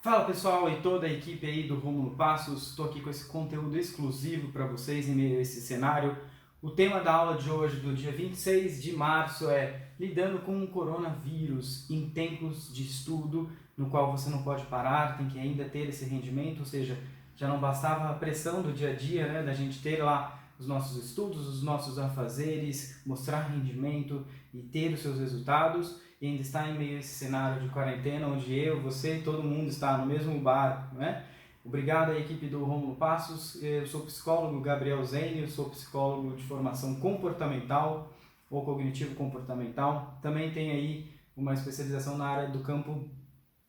Fala pessoal e toda a equipe aí do Rômulo Passos, estou aqui com esse conteúdo exclusivo para vocês em meio a esse cenário. O tema da aula de hoje, do dia 26 de março, é lidando com o coronavírus em tempos de estudo, no qual você não pode parar, tem que ainda ter esse rendimento, ou seja, já não bastava a pressão do dia a dia, né, da gente ter lá os nossos estudos, os nossos afazeres, mostrar rendimento e ter os seus resultados, e ainda está em meio a esse cenário de quarentena, onde eu, você, todo mundo está no mesmo barco, né? Obrigado à equipe do Rômulo Passos. Eu sou psicólogo Gabriel Zênio, sou psicólogo de formação comportamental ou cognitivo-comportamental. Também tenho aí uma especialização na área do campo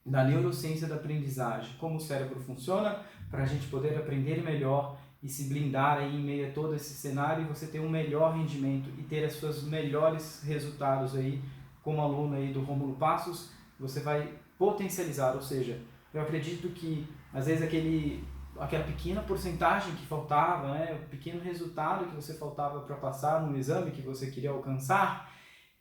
da neurociência da aprendizagem, como o cérebro funciona, para a gente poder aprender melhor e se blindar aí em meio a todo esse cenário e você ter um melhor rendimento e ter os seus melhores resultados aí como aluno aí do Rômulo Passos. Você vai potencializar, ou seja, eu acredito que às vezes aquela pequena porcentagem que faltava, né, o pequeno resultado que você faltava para passar no exame que você queria alcançar,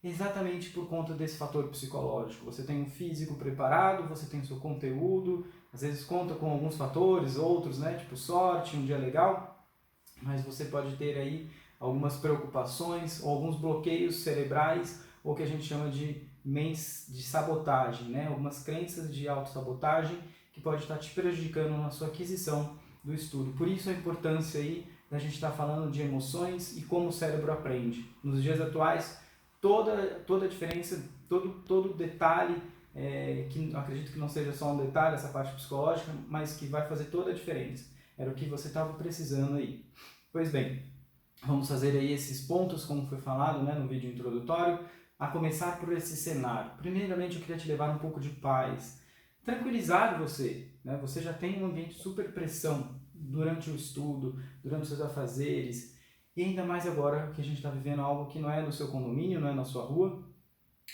exatamente por conta desse fator psicológico. Você tem um físico preparado, você tem o seu conteúdo, às vezes conta com alguns fatores, outros, né, tipo sorte, um dia legal, mas você pode ter aí algumas preocupações ou alguns bloqueios cerebrais, ou que a gente chama de mentes de sabotagem, né, algumas crenças de autossabotagem que pode estar te prejudicando na sua aquisição do estudo. Por isso a importância aí da gente estar falando de emoções e como o cérebro aprende. Nos dias atuais, toda a diferença, todo detalhe, que acredito que não seja só um detalhe, essa parte psicológica, mas que vai fazer toda a diferença. Era o que você estava precisando aí. Pois bem, vamos fazer aí esses pontos, como foi falado, né, no vídeo introdutório, a começar por esse cenário. Primeiramente, eu queria te levar um pouco de paz, tranquilizar você, né? Você já tem um ambiente de super pressão durante o estudo, durante os seus afazeres, e ainda mais agora que a gente está vivendo algo que não é no seu condomínio, não é na sua rua,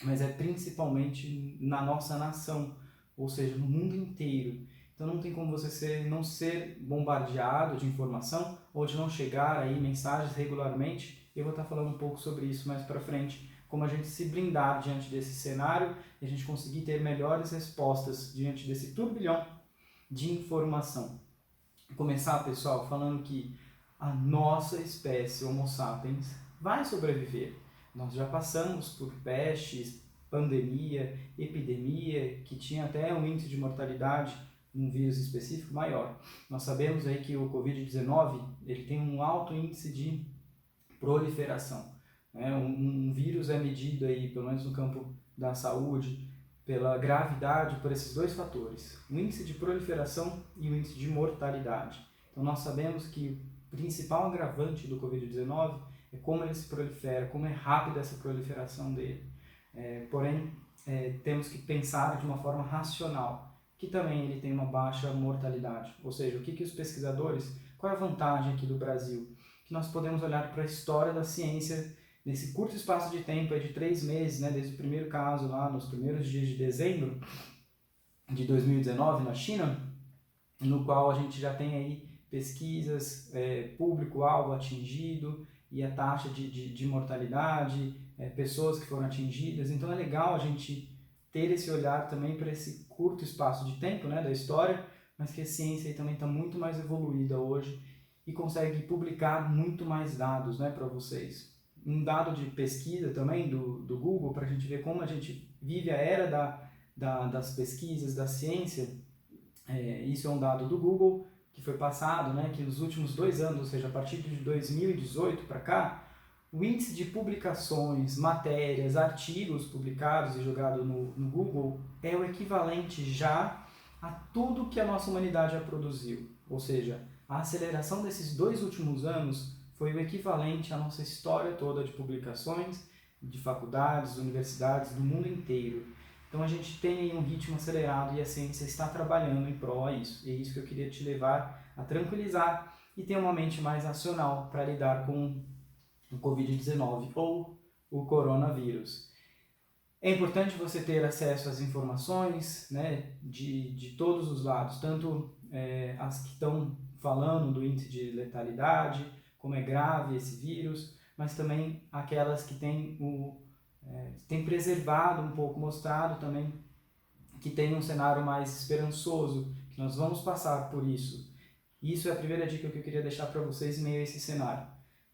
mas é principalmente na nossa nação, ou seja, no mundo inteiro. Então não tem como você não ser bombardeado de informação ou de não chegar aí mensagens regularmente. Eu vou estar falando um pouco sobre isso mais para frente, como a gente se blindar diante desse cenário e a gente conseguir ter melhores respostas diante desse turbilhão de informação. Vou começar, pessoal, falando que a nossa espécie Homo sapiens vai sobreviver. Nós já passamos por pestes, pandemia, epidemia, que tinha até um índice de mortalidade num vírus específico maior. Nós sabemos aí que o Covid-19 ele tem um alto índice de proliferação. Né? Um vírus é medido aí, pelo menos no campo da saúde, pela gravidade, por esses dois fatores, o índice de proliferação e o índice de mortalidade. Então nós sabemos que o principal agravante do Covid-19 é como ele se prolifera, como é rápida essa proliferação dele. Porém, temos que pensar de uma forma racional, que também ele tem uma baixa mortalidade. Ou seja, o que os pesquisadores, qual é a vantagem aqui do Brasil? Que nós podemos olhar para a história da ciência nesse curto espaço de tempo, de 3 meses, né, desde o primeiro caso lá, nos primeiros dias de dezembro de 2019 na China, no qual a gente já tem aí pesquisas, público-alvo atingido e a taxa de mortalidade, pessoas que foram atingidas. Então é legal a gente ter esse olhar também para esse curto espaço de tempo, né, da história, mas que a ciência aí também está muito mais evoluída hoje e consegue publicar muito mais dados, né, para vocês. Um dado de pesquisa também do Google, para a gente ver como a gente vive a era das pesquisas, da ciência. Isso é um dado do Google que foi passado, né, que nos últimos 2 anos, ou seja, a partir de 2018 para cá, o índice de publicações, matérias, artigos publicados e jogados no Google é o equivalente já a tudo que a nossa humanidade já produziu. Ou seja, a aceleração desses 2 últimos anos foi o equivalente à nossa história toda de publicações de faculdades, universidades do mundo inteiro. Então a gente tem um ritmo acelerado e a ciência está trabalhando em prol a isso. E é isso que eu queria te levar a tranquilizar e ter uma mente mais racional para lidar com o Covid-19 ou o coronavírus. É importante você ter acesso às informações, né, de todos os lados, tanto as que estão falando do índice de letalidade, como é grave esse vírus, mas também aquelas que têm preservado um pouco, mostrado também que tenha um cenário mais esperançoso, que nós vamos passar por isso. Isso é a primeira dica que eu queria deixar para vocês em meio a esse cenário.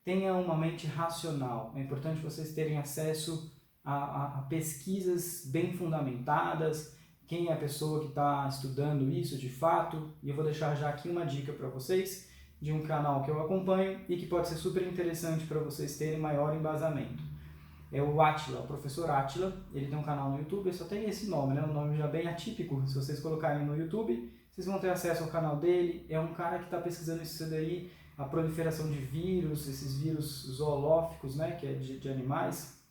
Tenha uma mente racional. É importante vocês terem acesso a pesquisas bem fundamentadas, quem é a pessoa que está estudando isso de fato, e eu vou deixar já aqui uma dica para vocês de um canal que eu acompanho e que pode ser super interessante para vocês terem maior embasamento. É o Átila, o professor Átila, ele tem um canal no YouTube, só tem esse nome, né? Um nome já bem atípico, se vocês colocarem no YouTube, vocês vão ter acesso ao canal dele. É um cara que está pesquisando isso daí, a proliferação de vírus, esses vírus zoolóficos, né? Que é de animais,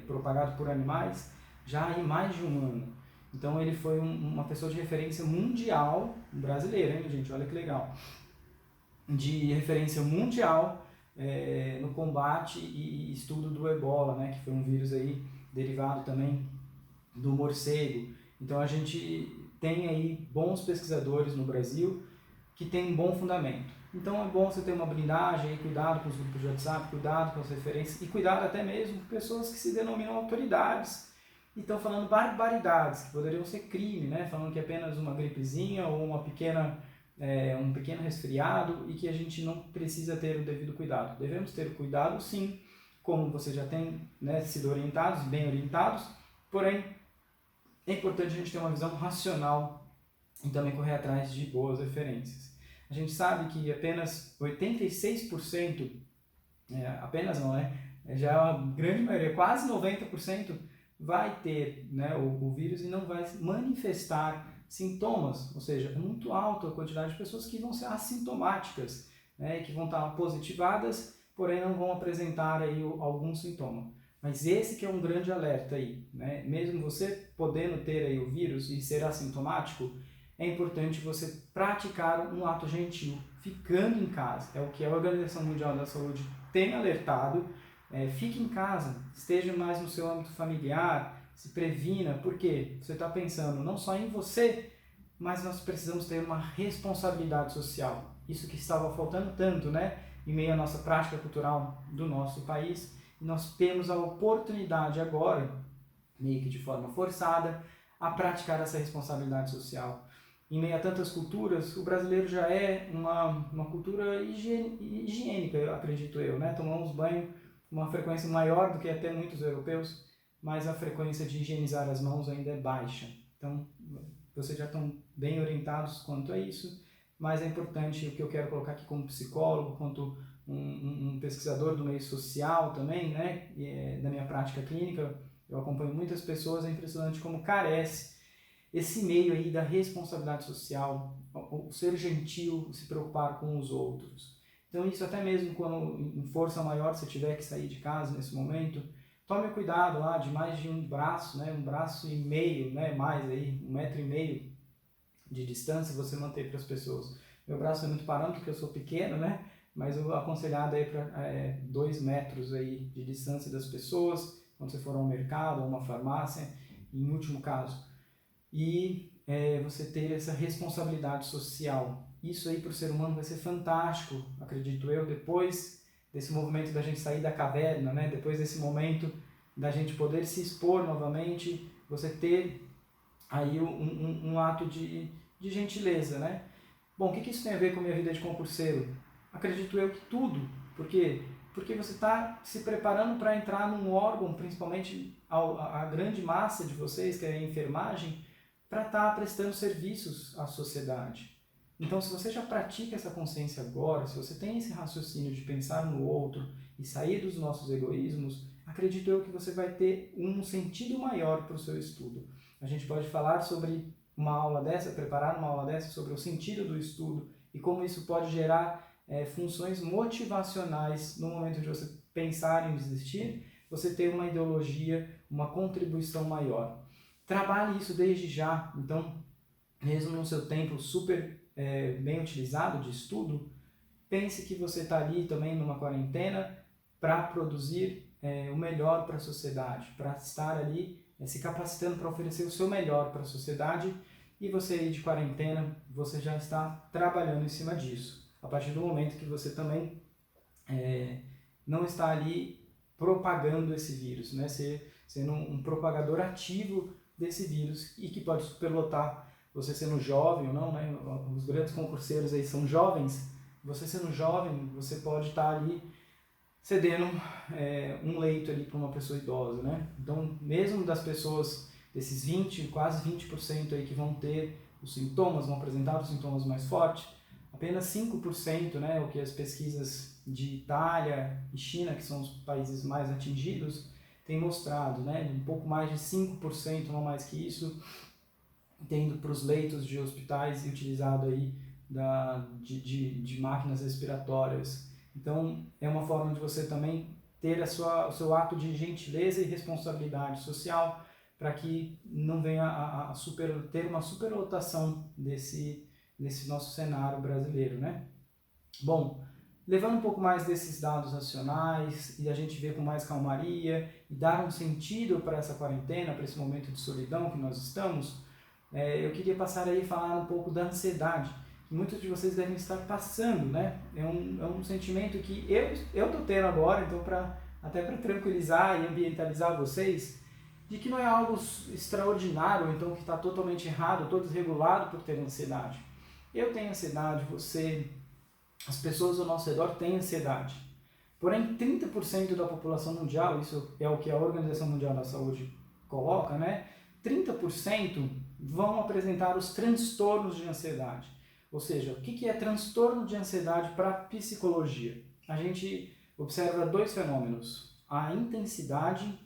propagado por animais, já há mais de um ano. Então ele foi uma pessoa de referência mundial, brasileira, hein, gente? Olha que legal. De referência mundial no combate e estudo do ebola, né? Que foi um vírus aí derivado também do morcego. Então a gente tem aí bons pesquisadores no Brasil que têm um bom fundamento. Então é bom você ter uma blindagem, aí, cuidado com os grupos de WhatsApp, cuidado com as referências e cuidado até mesmo com pessoas que se denominam autoridades e estão falando barbaridades, que poderiam ser crime, né? Falando que é apenas uma gripezinha ou uma pequena, um pequeno resfriado e que a gente não precisa ter o devido cuidado. Devemos ter cuidado sim, como vocês já têm, né, sido orientados, bem orientados, porém é importante a gente ter uma visão racional e também correr atrás de boas referências. A gente sabe que apenas 86%, apenas não, né? Já é uma grande maioria, quase 90%, vai ter, né, o vírus e não vai manifestar sintomas, ou seja, é muito alta a quantidade de pessoas que vão ser assintomáticas, né, que vão estar positivadas, porém não vão apresentar aí algum sintoma. Mas esse que é um grande alerta aí, né? Mesmo você podendo ter aí o vírus e ser assintomático, é importante você praticar um ato gentil, ficando em casa. É o que a Organização Mundial da Saúde tem alertado. Fique em casa, esteja mais no seu âmbito familiar, se previna, porque você está pensando não só em você, mas nós precisamos ter uma responsabilidade social. Isso que estava faltando tanto, né? Em meio à nossa prática cultural do nosso país. E nós temos a oportunidade agora, meio que de forma forçada, a praticar essa responsabilidade social. Em meio a tantas culturas, o brasileiro já é uma cultura higiênica, eu acredito eu, né? Tomamos banho com uma frequência maior do que até muitos europeus, mas a frequência de higienizar as mãos ainda é baixa. Então, vocês já estão bem orientados quanto a isso, mas é importante, o que eu quero colocar aqui como psicólogo, quanto um pesquisador do meio social também, né? Da minha prática clínica, eu acompanho muitas pessoas, é impressionante como carece esse meio aí da responsabilidade social, o ser gentil, se preocupar com os outros. Então isso até mesmo quando em força maior você tiver que sair de casa nesse momento, tome cuidado lá de mais de um braço, né, um braço e meio, né, mais aí, 1,5 m de distância você manter para as pessoas. Meu braço é muito parâmetro porque eu sou pequeno, né, mas o aconselhado aí para 2 metros aí de distância das pessoas, quando você for ao mercado ou uma farmácia, em último caso. E você ter essa responsabilidade social. Isso aí para o ser humano vai ser fantástico, acredito eu, depois desse movimento da gente sair da caverna, né? Depois desse momento da gente poder se expor novamente, você ter aí um ato de gentileza, né? Bom, o que isso tem a ver com a minha vida de concurseiro? Acredito eu que tudo. Por quê? Porque você está se preparando para entrar num órgão, principalmente a grande massa de vocês, que é a enfermagem, para estar prestando serviços à sociedade. Então, se você já pratica essa consciência agora, se você tem esse raciocínio de pensar no outro e sair dos nossos egoísmos, acredito eu que você vai ter um sentido maior para o seu estudo. A gente pode falar sobre uma aula dessa, preparar uma aula dessa sobre o sentido do estudo e como isso pode gerar funções motivacionais no momento de você pensar em desistir, você ter uma ideologia, uma contribuição maior. Trabalhe isso desde já. Então, mesmo no seu tempo super bem utilizado de estudo, pense que você está ali também numa quarentena para produzir o melhor para a sociedade, para estar ali se capacitando para oferecer o seu melhor para a sociedade, e você aí de quarentena, você já está trabalhando em cima disso. A partir do momento que você também não está ali propagando esse vírus, né? Sendo um propagador ativo desse vírus e que pode superlotar você sendo jovem ou não, né? Os grandes concurseiros aí são jovens. Você sendo jovem, você pode estar ali cedendo um leito ali para uma pessoa idosa, né? Então, mesmo das pessoas, desses 20, quase 20% aí que vão ter os sintomas, vão apresentar os sintomas mais fortes, apenas 5%, né, o que as pesquisas de Itália e China, que são os países mais atingidos, têm mostrado, né? Um pouco mais de 5%, não mais que isso, tendo para os leitos de hospitais e utilizado aí de máquinas respiratórias. Então, é uma forma de você também ter o seu ato de gentileza e responsabilidade social para que não venha ter uma superlotação desse nosso cenário brasileiro, né? Bom, levando um pouco mais desses dados nacionais e a gente ver com mais calmaria e dar um sentido para essa quarentena, para esse momento de solidão que nós estamos, eu queria passar aí e falar um pouco da ansiedade, que muitos de vocês devem estar passando, né? É um sentimento que eu estou tendo agora, então até para tranquilizar e ambientalizar vocês, de que não é algo extraordinário, então que está totalmente errado, todo desregulado por ter ansiedade. Eu tenho ansiedade, as pessoas ao nosso redor têm ansiedade. Porém, 30% da população mundial, isso é o que a Organização Mundial da Saúde coloca, né? 30% vão apresentar os transtornos de ansiedade. Ou seja, o que é transtorno de ansiedade para a psicologia? A gente observa dois fenômenos, a intensidade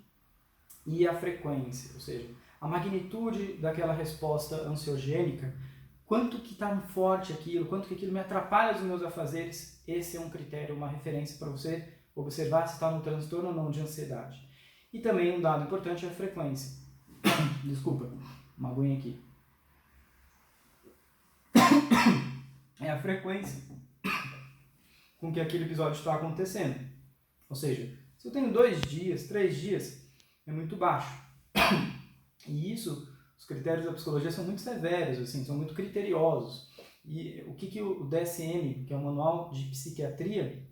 e a frequência, ou seja, a magnitude daquela resposta ansiogênica, quanto que está forte aquilo, quanto que aquilo me atrapalha nos meus afazeres, esse é um critério, uma referência para você observar se está no transtorno ou não de ansiedade. E também um dado importante é a frequência. Desculpa, uma aguinha aqui. É a frequência com que aquele episódio está acontecendo. Ou seja, se eu tenho 2 dias, 3 dias, é muito baixo. E isso, os critérios da psicologia são muito severos, assim, são muito criteriosos. E o que o DSM, que é o Manual de Psiquiatria,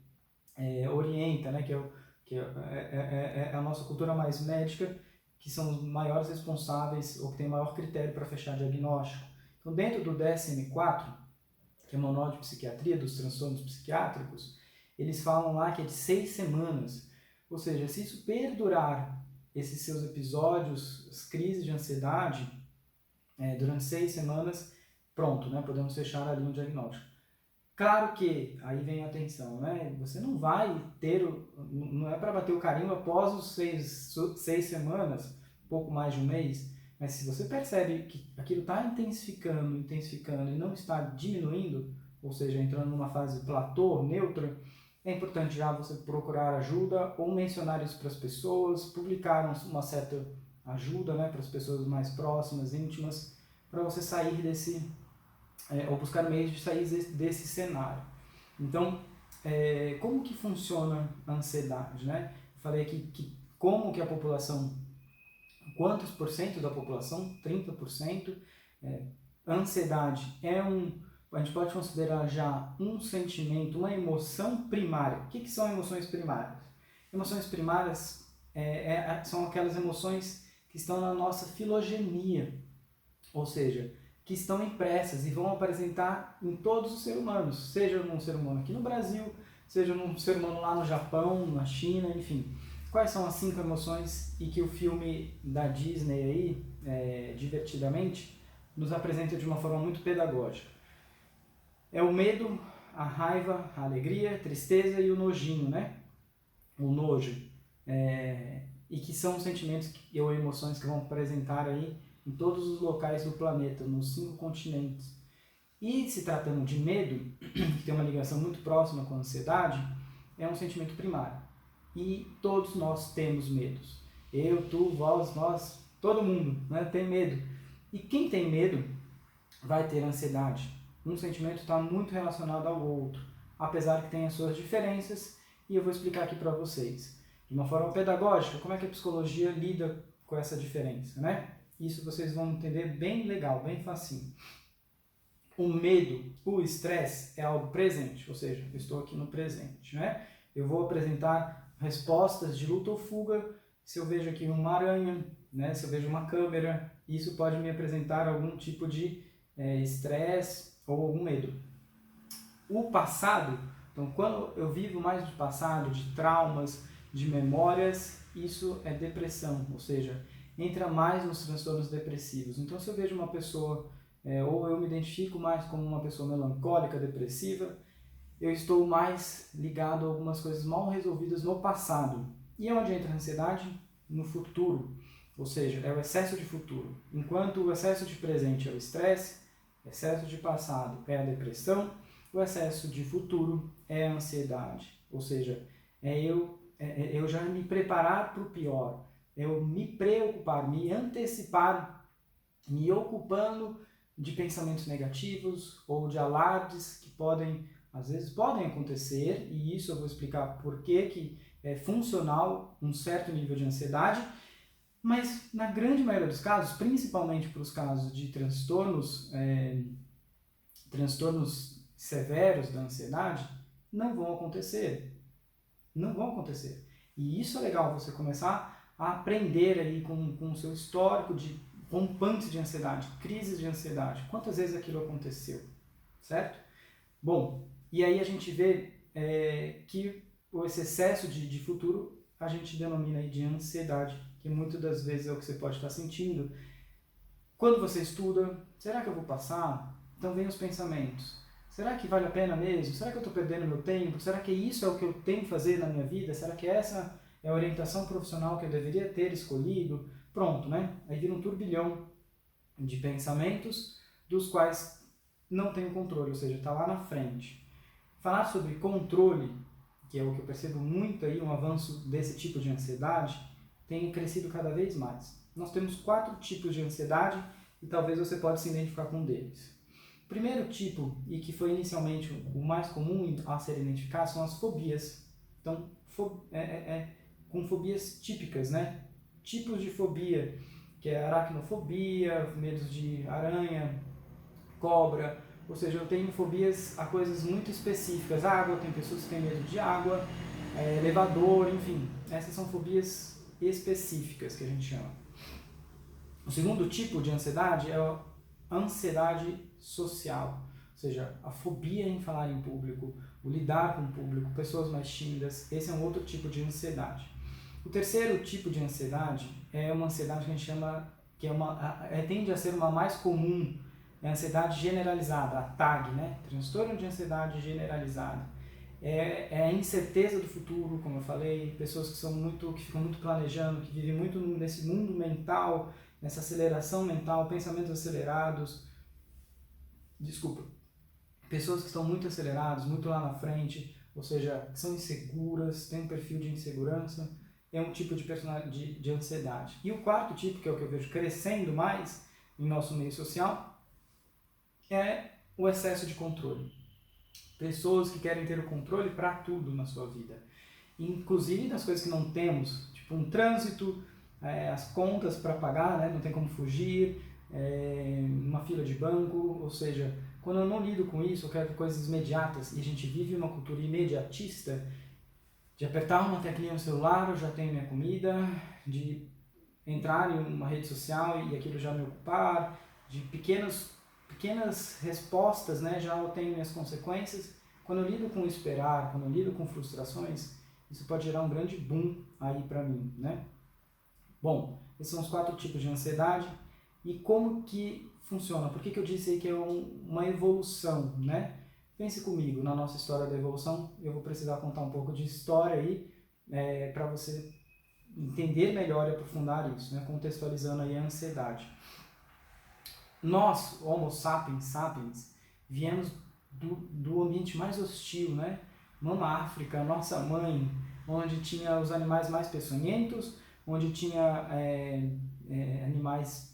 orienta, né, que é a nossa cultura mais médica, que são os maiores responsáveis ou que tem maior critério para fechar diagnóstico. Então, dentro do DSM-4, que é o Manual de Psiquiatria dos Transtornos Psiquiátricos, eles falam lá que é de 6 semanas. Ou seja, se isso perdurar, esses seus episódios, as crises de ansiedade, durante 6 semanas, pronto, né, podemos fechar ali um diagnóstico. Claro que, aí vem a atenção, né? Você não vai ter, não é para bater o carimbo após os 6 semanas, pouco mais de um mês, mas se você percebe que aquilo está intensificando e não está diminuindo, ou seja, entrando numa fase platô, neutra, é importante já você procurar ajuda ou mencionar isso para as pessoas, publicar uma certa ajuda, né, para as pessoas mais próximas, íntimas, para você sair ou buscar meios de sair desse cenário. Então, como que funciona a ansiedade, né? Eu falei aqui que como que a população, quantos por cento da população, 30%, a ansiedade a gente pode considerar já um sentimento, uma emoção primária. O que são emoções primárias? Emoções primárias são aquelas emoções que estão na nossa filogenia, ou seja, que estão impressas e vão apresentar em todos os seres humanos, seja num ser humano aqui no Brasil, seja num ser humano lá no Japão, na China, enfim. Quais são as 5 emoções e que o filme da Disney aí, Divertidamente, nos apresenta de uma forma muito pedagógica? É o medo, a raiva, a alegria, a tristeza e o nojinho, né? O nojo. E que são sentimentos ou emoções que vão apresentar aí em todos os locais do planeta, nos 5 continentes. E se tratando de medo, que tem uma ligação muito próxima com a ansiedade, é um sentimento primário. E todos nós temos medos. Eu, tu, vós, nós, todo mundo, né, tem medo. E quem tem medo vai ter ansiedade. Um sentimento está muito relacionado ao outro, apesar que tem as suas diferenças, e eu vou explicar aqui para vocês. De uma forma pedagógica, como é que a psicologia lida com essa diferença, né? Isso vocês vão entender bem legal, bem facinho. O medo, o estresse é algo presente, ou seja, eu estou aqui no presente, né? Eu vou apresentar respostas de luta ou fuga se eu vejo aqui uma aranha, né? Se eu vejo uma câmera, isso pode me apresentar algum tipo de estresse ou algum medo. O passado, então quando eu vivo mais do passado, de traumas, de memórias, isso é depressão, ou seja, entra mais nos transtornos depressivos. Então se eu vejo uma pessoa, ou eu me identifico mais como uma pessoa melancólica, depressiva, eu estou mais ligado a algumas coisas mal resolvidas no passado. E onde entra a ansiedade? No futuro, ou seja, é o excesso de futuro. Enquanto o excesso de presente é o estresse, excesso de passado é a depressão, o excesso de futuro é a ansiedade. Ou seja, eu já me preparar para o pior, eu me preocupar, me antecipar, me ocupando de pensamentos negativos ou de alardes que às vezes podem acontecer, e isso eu vou explicar por que é funcional um certo nível de ansiedade, mas na grande maioria dos casos, principalmente para os casos de transtornos severos da ansiedade, não vão acontecer. Não vão acontecer. E isso é legal, você começar a aprender aí com o seu histórico de rompantes de ansiedade, crises de ansiedade. Quantas vezes aquilo aconteceu, certo? Bom, e aí a gente vê que esse excesso de futuro a gente denomina aí de ansiedade, que muitas das vezes é o que você pode estar sentindo. Quando você estuda, será que eu vou passar? Então vem os pensamentos. Será que vale a pena mesmo? Será que eu estou perdendo meu tempo? Será que isso é o que eu tenho que fazer na minha vida? Será que essa é a orientação profissional que eu deveria ter escolhido? Pronto, né? Aí vira um turbilhão de pensamentos dos quais não tenho controle, ou seja, está lá na frente. Falar sobre controle, que é o que eu percebo muito aí, um avanço desse tipo de ansiedade, tem crescido cada vez mais. Nós temos 4 tipos de ansiedade e talvez você possa se identificar com um deles. O primeiro tipo, e que foi inicialmente o mais comum a ser identificado, são as fobias. Então, com fobias típicas, né? Tipos de fobia, que é aracnofobia, medos de aranha, cobra, ou seja, eu tenho fobias a coisas muito específicas. Água, tem pessoas que têm medo de água, elevador, enfim. Essas são fobias específicas que a gente chama. O segundo tipo de ansiedade é a ansiedade social, ou seja, a fobia em falar em público, o lidar com o público, pessoas mais tímidas. Esse é um outro tipo de ansiedade. O terceiro tipo de ansiedade é uma ansiedade que a gente chama, que tende a ser uma mais comum, é a ansiedade generalizada, a TAG, né? Transtorno de ansiedade generalizada. É a incerteza do futuro, como eu falei, pessoas que ficam muito planejando, que vivem muito nesse mundo mental, nessa aceleração mental, pensamentos acelerados. Pessoas que estão muito aceleradas, muito lá na frente, ou seja, que são inseguras, têm um perfil de insegurança, é um tipo de ansiedade. E o quarto tipo, que é o que eu vejo crescendo mais em nosso meio social, é o excesso de controle. Pessoas que querem ter o controle para tudo na sua vida, inclusive das coisas que não temos, tipo um trânsito, as contas para pagar, né? Não tem como fugir, uma fila de banco, ou seja, quando eu não lido com isso, eu quero coisas imediatas, e a gente vive uma cultura imediatista, de apertar uma teclinha no celular, eu já tenho minha comida, de entrar em uma rede social e aquilo já me ocupar, de pequenas respostas, né, já eu tenho minhas consequências. Quando eu lido com esperar, quando eu lido com frustrações, isso pode gerar um grande boom aí para mim, né? Bom, esses são os 4 tipos de ansiedade. E como que funciona? Por que eu disse aí que é uma evolução, né? Pense comigo, na nossa história da evolução, eu vou precisar contar um pouco de história aí, para você entender melhor e aprofundar isso, né? Contextualizando aí a ansiedade. Nós, Homo sapiens, viemos do ambiente mais hostil, né? Mama África, nossa mãe, onde tinha os animais mais peçonhentos, onde tinha animais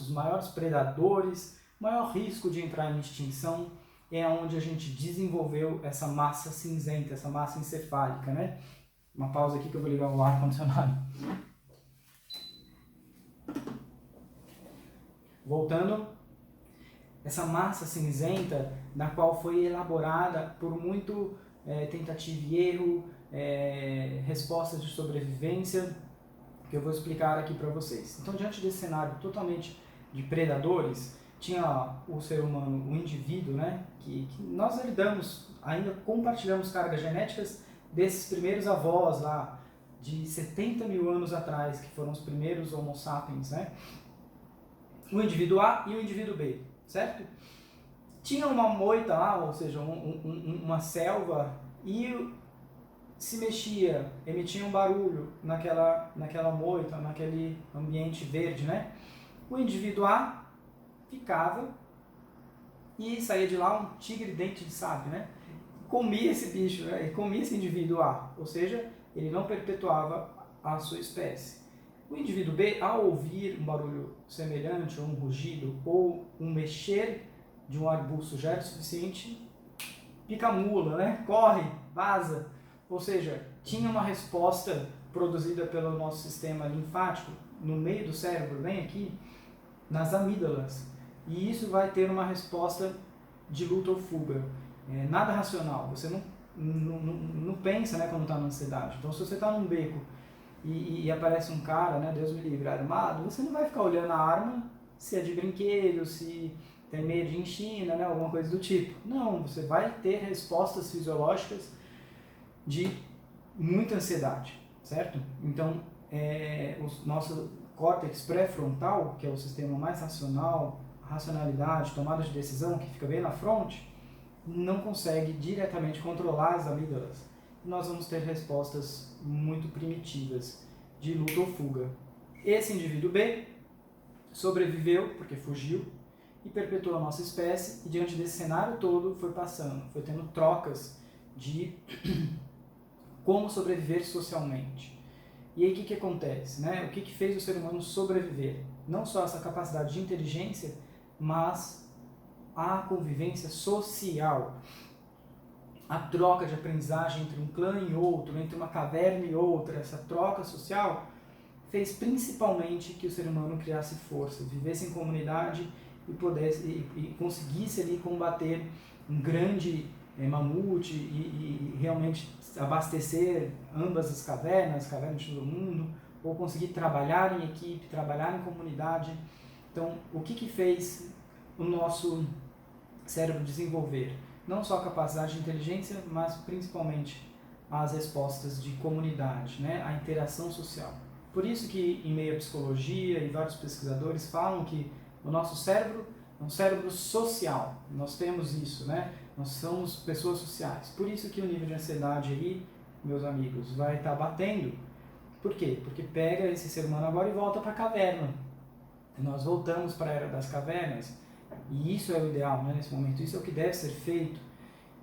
os maiores predadores, maior risco de entrar em extinção, é onde a gente desenvolveu essa massa cinzenta, essa massa encefálica, né? Uma pausa aqui que eu vou ligar o ar-condicionado. Voltando, essa massa cinzenta, na qual foi elaborada por muito tentativa e erro, respostas de sobrevivência, que eu vou explicar aqui para vocês. Então, diante desse cenário totalmente de predadores, tinha o ser humano, o indivíduo, né, que nós herdamos, ainda compartilhamos cargas genéticas desses primeiros avós lá, de 70 mil anos atrás, que foram os primeiros Homo sapiens, né? O indivíduo A e o indivíduo B, certo? Tinha uma moita lá, ou seja, uma selva, e se mexia, emitia um barulho naquela moita, naquele ambiente verde, né? O indivíduo A ficava e saía de lá um tigre dente de sabre, né? Comia esse bicho, né? Comia esse indivíduo A, ou seja, ele não perpetuava a sua espécie. O indivíduo B, ao ouvir um barulho semelhante, ou um rugido, ou um mexer de um arbusto já era suficiente, pica a mula, né? Corre, vaza. Ou seja, tinha uma resposta produzida pelo nosso sistema linfático no meio do cérebro, bem aqui, nas amígdalas. E isso vai ter uma resposta de luta ou fuga. Nada racional. Você não pensa, né, quando está na ansiedade. Então, se você está num beco e aparece um cara, né, Deus me livre, armado, você não vai ficar olhando a arma se é de brinquedo, se tem medo de China, né, alguma coisa do tipo. Não, você vai ter respostas fisiológicas de muita ansiedade, certo? Então, o nosso córtex pré-frontal, que é o sistema mais racional, racionalidade, tomada de decisão, que fica bem na fronte, não consegue diretamente controlar as amígdalas. Nós vamos ter respostas muito primitivas de luta ou fuga. Esse indivíduo B sobreviveu porque fugiu e perpetuou a nossa espécie, e diante desse cenário todo foi passando, foi tendo trocas de como sobreviver socialmente. E aí o que acontece? Né? O que fez o ser humano sobreviver? Não só essa capacidade de inteligência, mas a convivência social. A troca de aprendizagem entre um clã e outro, entre uma caverna e outra, essa troca social fez principalmente que o ser humano criasse força, vivesse em comunidade e conseguisse ali combater um grande mamute e realmente abastecer ambas as cavernas de todo mundo, ou conseguir trabalhar em equipe, trabalhar em comunidade. Então, o que fez o nosso cérebro desenvolver? Não só a capacidade de inteligência, mas principalmente as respostas de comunidade, né? A interação social. Por isso que em meio à psicologia e vários pesquisadores falam que o nosso cérebro é um cérebro social. Nós temos isso, né? Nós somos pessoas sociais. Por isso que o nível de ansiedade aí, meus amigos, vai estar batendo. Por quê? Porque pega esse ser humano agora e volta para a caverna. Nós voltamos para a era das cavernas. E isso é o ideal, né, nesse momento, isso é o que deve ser feito.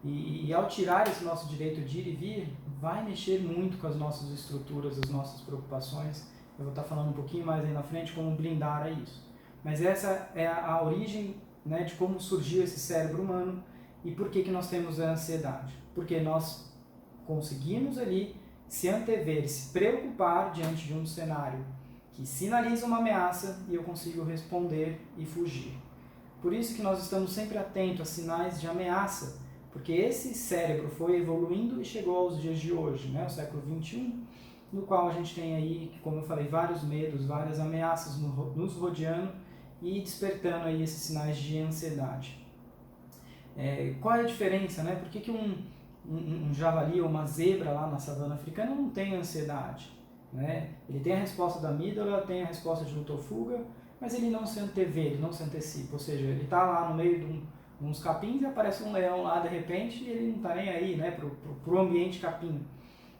E ao tirar esse nosso direito de ir e vir, vai mexer muito com as nossas estruturas, as nossas preocupações. Eu vou estar falando um pouquinho mais aí na frente como blindar a isso. Mas essa é a origem, né, de como surgiu esse cérebro humano e por que nós temos a ansiedade. Porque nós conseguimos ali se antever, se preocupar diante de um cenário que sinaliza uma ameaça e eu consigo responder e fugir. Por isso que nós estamos sempre atentos a sinais de ameaça, porque esse cérebro foi evoluindo e chegou aos dias de hoje, né, o século XXI, no qual a gente tem aí, como eu falei, vários medos, várias ameaças nos rodeando e despertando aí esses sinais de ansiedade. Qual é a diferença, né? Por que um javali ou uma zebra lá na savana africana não tem ansiedade, né? Ele tem a resposta da amígdala, tem a resposta de luta ou fuga, mas ele não se antevê, ele não se antecipa, ou seja, ele está lá no meio de uns capins e aparece um leão lá de repente e ele não está nem aí, né, pro ambiente capim.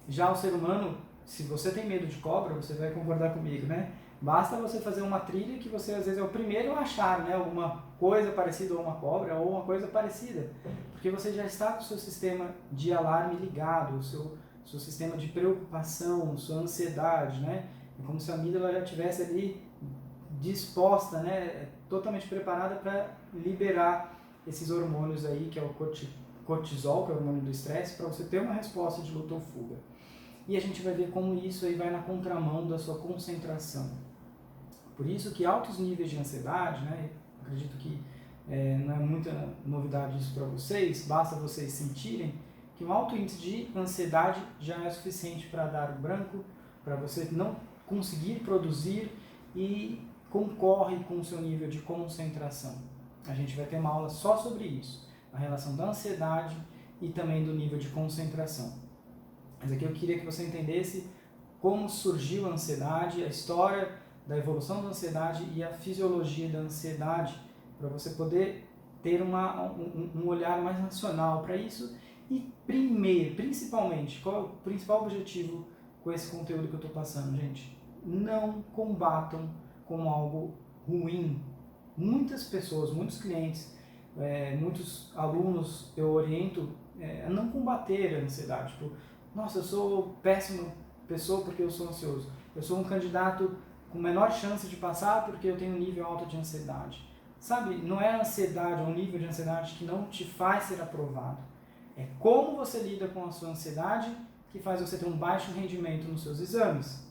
Já o ser humano, se você tem medo de cobra, você vai concordar comigo, né? Basta você fazer uma trilha que você às vezes é o primeiro a achar, né, alguma coisa parecida a uma cobra ou uma coisa parecida, porque você já está com o seu sistema de alarme ligado, o seu sistema de preocupação, sua ansiedade, né? É como se a amígdala já estivesse ali disposta, né, totalmente preparada para liberar esses hormônios aí, que é o cortisol, que é o hormônio do estresse, para você ter uma resposta de luta ou fuga. E a gente vai ver como isso aí vai na contramão da sua concentração. Por isso que altos níveis de ansiedade, né, acredito que não é muita novidade isso para vocês, basta vocês sentirem que um alto índice de ansiedade já é suficiente para dar o branco, para você não conseguir produzir e concorre com o seu nível de concentração. A gente vai ter uma aula só sobre isso, a relação da ansiedade e também do nível de concentração. Mas aqui eu queria que você entendesse como surgiu a ansiedade, a história da evolução da ansiedade e a fisiologia da ansiedade, para você poder ter um olhar mais racional para isso. E principalmente, qual é o principal objetivo com esse conteúdo que eu estou passando, gente? Não combatam como algo ruim. Muitas pessoas, muitos clientes, muitos alunos eu oriento a não combater a ansiedade. Tipo, nossa, eu sou péssima pessoa porque eu sou ansioso. Eu sou um candidato com menor chance de passar porque eu tenho um nível alto de ansiedade. Sabe, não é a ansiedade ou um nível de ansiedade que não te faz ser aprovado. É como você lida com a sua ansiedade que faz você ter um baixo rendimento nos seus exames.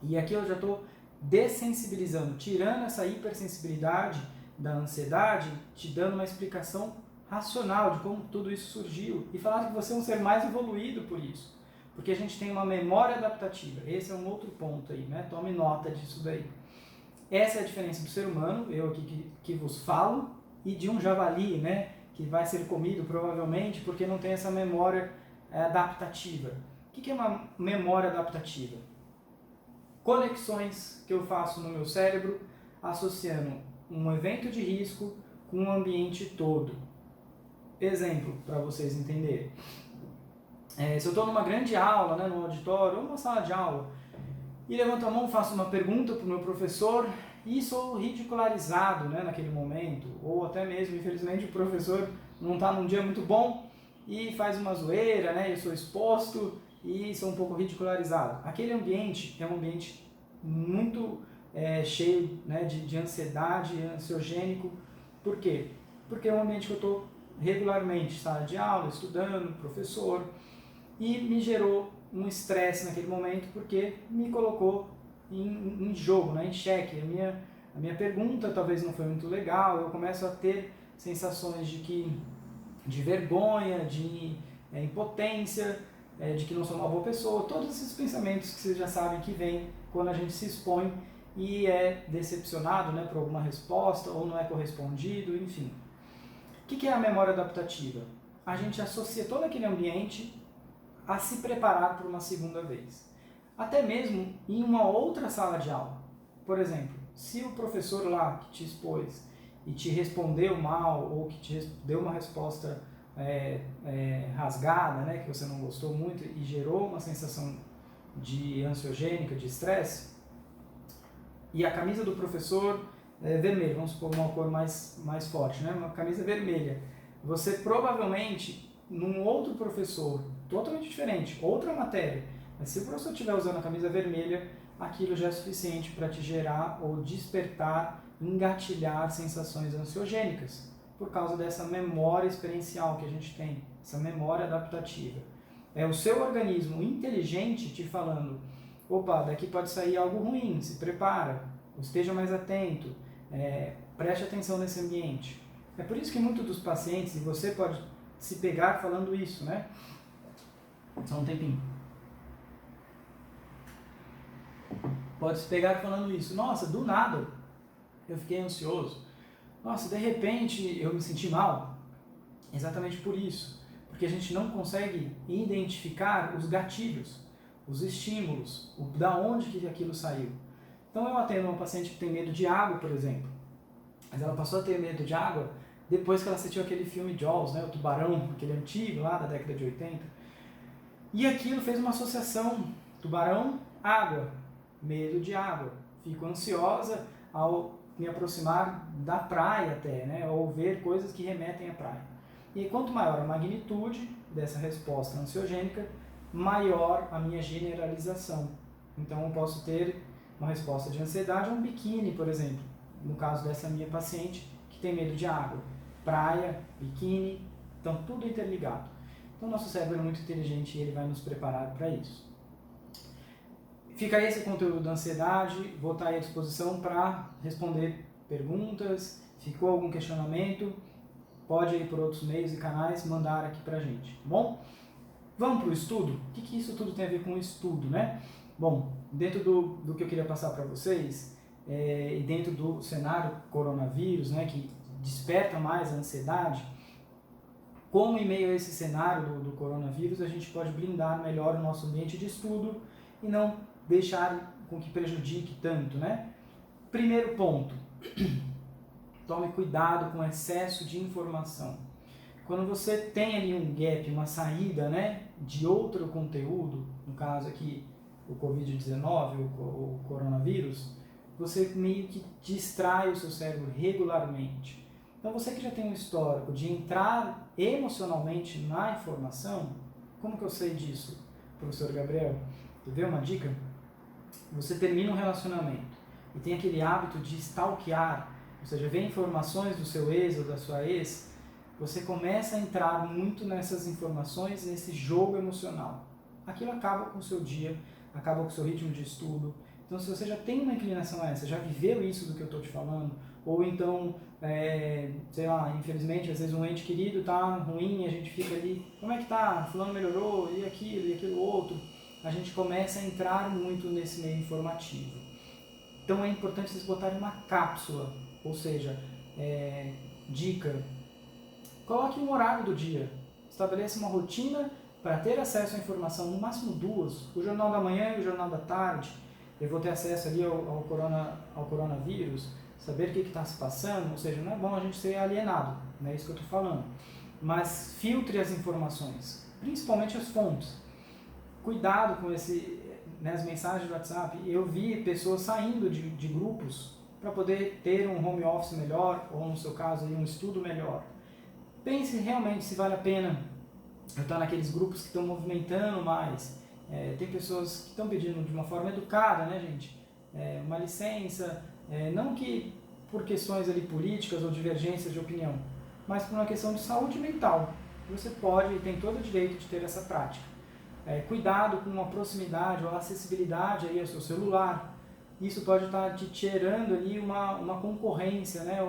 E aqui eu já estou dessensibilizando, tirando essa hipersensibilidade da ansiedade, te dando uma explicação racional de como tudo isso surgiu e falar que você é um ser mais evoluído por isso. Porque a gente tem uma memória adaptativa. Esse é um outro ponto aí, né? Tome nota disso daí. Essa é a diferença do ser humano, eu aqui que vos falo, e de um javali, né? Que vai ser comido provavelmente porque não tem essa memória adaptativa. O que é uma memória adaptativa? Conexões que eu faço no meu cérebro associando um evento de risco com o ambiente todo. Exemplo, para vocês entenderem. Se eu estou numa grande aula, né, num auditório ou numa sala de aula, e levanto a mão, faço uma pergunta para o meu professor e sou ridicularizado, né, naquele momento, ou até mesmo, infelizmente, o professor não está num dia muito bom e faz uma zoeira, né, eu sou exposto e sou um pouco ridicularizado. Aquele ambiente é um ambiente muito cheio, né, de ansiedade, ansiogênico. Por quê? Porque é um ambiente que eu estou regularmente, sala de aula, estudando, professor, e me gerou um estresse naquele momento porque me colocou em jogo, né, em xeque. A minha pergunta talvez não foi muito legal, eu começo a ter sensações de vergonha, de impotência, de que não sou uma boa pessoa, todos esses pensamentos que vocês já sabem que vêm quando a gente se expõe e é decepcionado, né, por alguma resposta ou não é correspondido, enfim. O que é a memória adaptativa? A gente associa todo aquele ambiente a se preparar por uma segunda vez. Até mesmo em uma outra sala de aula. Por exemplo, se o professor lá que te expôs e te respondeu mal ou que te deu uma resposta rasgada, né, que você não gostou muito e gerou uma sensação de ansiogênica, de estresse, e a camisa do professor é vermelha, vamos supor uma cor mais forte, né, uma camisa vermelha, você provavelmente, num outro professor totalmente diferente, outra matéria, mas se o professor estiver usando a camisa vermelha, aquilo já é suficiente para te gerar ou despertar, engatilhar sensações ansiogênicas, por causa dessa memória experiencial que a gente tem, essa memória adaptativa. É o seu organismo inteligente te falando, opa, daqui pode sair algo ruim, se prepara, esteja mais atento, preste atenção nesse ambiente. É por isso que muitos dos pacientes, e você pode se pegar falando isso, né? Só um tempinho. Pode se pegar falando isso. Nossa, do nada eu fiquei ansioso. Nossa, de repente eu me senti mal. Exatamente por isso. Porque a gente não consegue identificar os gatilhos, os estímulos, da onde que aquilo saiu. Então eu atendo uma paciente que tem medo de água, por exemplo. Mas ela passou a ter medo de água depois que ela assistiu aquele filme Jaws, né, o Tubarão, aquele antigo lá da década de 80. E aquilo fez uma associação, tubarão, água, medo de água. Fico ansiosa ao me aproximar da praia até, né, ou ver coisas que remetem à praia. E quanto maior a magnitude dessa resposta ansiogênica, maior a minha generalização. Então eu posso ter uma resposta de ansiedade a um biquíni, por exemplo, no caso dessa minha paciente que tem medo de água. Praia, biquíni, então tudo interligado. Então o nosso cérebro é muito inteligente e ele vai nos preparar para isso. Fica aí esse conteúdo da ansiedade, vou estar aí à disposição para responder perguntas, ficou algum questionamento, pode ir por outros meios e canais mandar aqui para a gente, tá bom? Vamos para o estudo? O que isso tudo tem a ver com o estudo, né? Bom, dentro do que eu queria passar para vocês, e dentro do cenário coronavírus, né, que desperta mais a ansiedade, como em meio a esse cenário do coronavírus a gente pode blindar melhor o nosso ambiente de estudo e não deixar com que prejudique tanto, né? Primeiro ponto, tome cuidado com o excesso de informação. Quando você tem ali um gap, uma saída, né, de outro conteúdo, no caso aqui o Covid-19, o coronavírus, você meio que distrai o seu cérebro regularmente. Então você que já tem um histórico de entrar emocionalmente na informação, como que eu sei disso, professor Gabriel? Quer ver uma dica? Você termina um relacionamento e tem aquele hábito de stalkear, ou seja, ver informações do seu ex ou da sua ex, você começa a entrar muito nessas informações, nesse jogo emocional. Aquilo acaba com o seu dia, acaba com o seu ritmo de estudo. Então, se você já tem uma inclinação a essa, já viveu isso do que eu estou te falando, ou então, sei lá, infelizmente, às vezes um ente querido está ruim e a gente fica ali, como é que tá? Fulano melhorou, e aquilo outro. A gente começa a entrar muito nesse meio informativo. Então é importante vocês botarem uma cápsula, ou seja, dica, coloque um horário do dia, estabeleça uma rotina para ter acesso à informação, no máximo 2, o jornal da manhã e o jornal da tarde. Eu vou ter acesso ali ao coronavírus, saber o que está se passando, ou seja, não é bom a gente ser alienado, não é isso que eu estou falando, mas filtre as informações, principalmente as fontes. Cuidado com nas mensagens do WhatsApp. Eu vi pessoas saindo de grupos para poder ter um home office melhor, ou no seu caso, um estudo melhor. Pense realmente se vale a pena eu estar naqueles grupos que estão movimentando mais. Tem pessoas que estão pedindo de uma forma educada, né, gente? Uma licença, não que por questões ali políticas ou divergências de opinião, mas por uma questão de saúde mental. Você pode e tem todo o direito de ter essa prática. Cuidado com a proximidade ou a acessibilidade aí ao seu celular. Isso pode estar te gerando ali uma concorrência, né?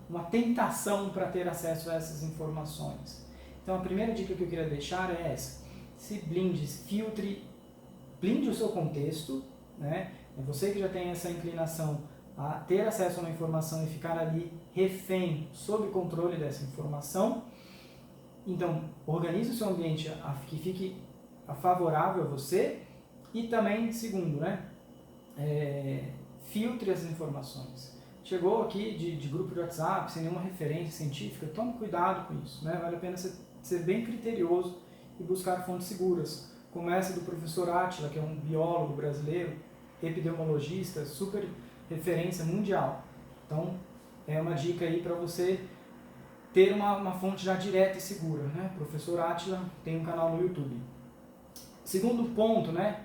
Uma tentação para ter acesso a essas informações. Então a primeira dica que eu queria deixar é essa: se blinde, blinde o seu contexto, né? É você que já tem essa inclinação a ter acesso a uma informação e ficar ali refém, sob controle dessa informação. Então organize o seu ambiente que fique favorável a você e também, segundo, né? Filtre as informações. Chegou aqui de grupo de WhatsApp sem nenhuma referência científica, tome cuidado com isso, né? Vale a pena ser bem criterioso e buscar fontes seguras, como essa do professor Átila, que é um biólogo brasileiro, epidemiologista, super referência mundial. Então, é uma dica aí para você ter uma fonte já direta e segura, né? Professor Átila tem um canal no YouTube. Segundo ponto, né?